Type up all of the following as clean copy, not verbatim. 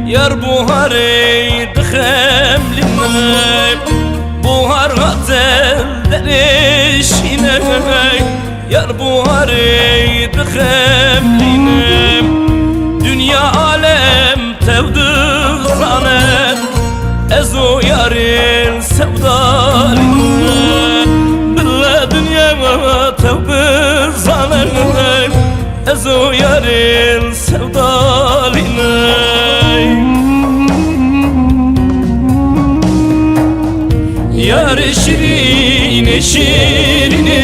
Yar buharı dıxemline Buhar gazel derişine Yar buharı dıxemline Dünya alem tevdi zanet Ez o yarın sevdaline Billa dünya tevdi zanet Ez o yarın sevdaline Yar şirine şirine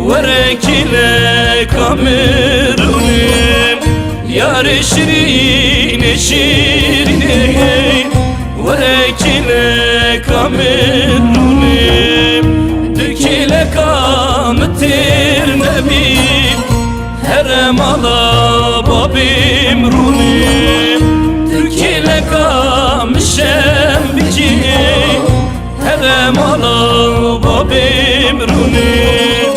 Verek ile kamerunim Yar şirine şirine Verek ile kamerunim Dükile kametir nebim Herem ala babim runim Dükile kamişem bicim Herem ala babim runim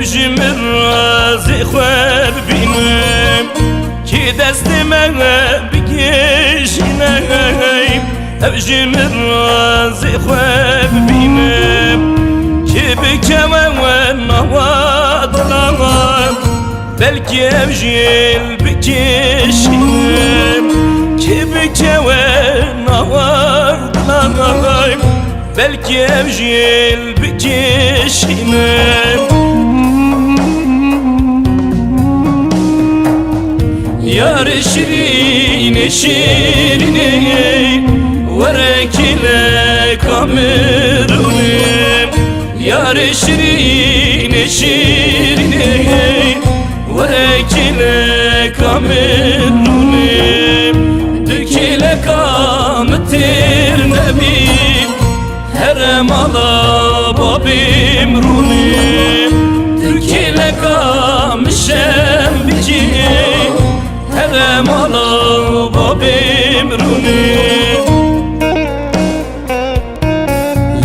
Evjimir razı khweb binem Ki destime bigişine Evjimir razı khweb binem Ki bikemen navadlar Belki evjil bigişinem Ki bikemen navadlar Belki evjil bigişinem Yar şirine şirine Verek ile kamerunim Yar şirine şirine Verek ile kamerunim Dükile kametir nebim Herem ala babim runim Dükile kamişem bicim Herem ala babim runim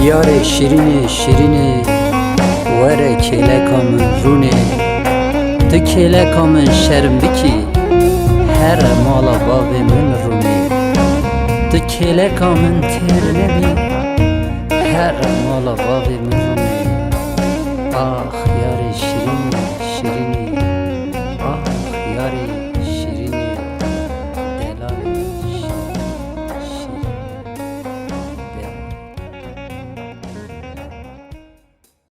Yare şirine şirine Vere kele kamın rune Tu kele kamın şerm biki Herem ala babimin rune Tu kele kamın terlebi Herem ala babimin rune Ah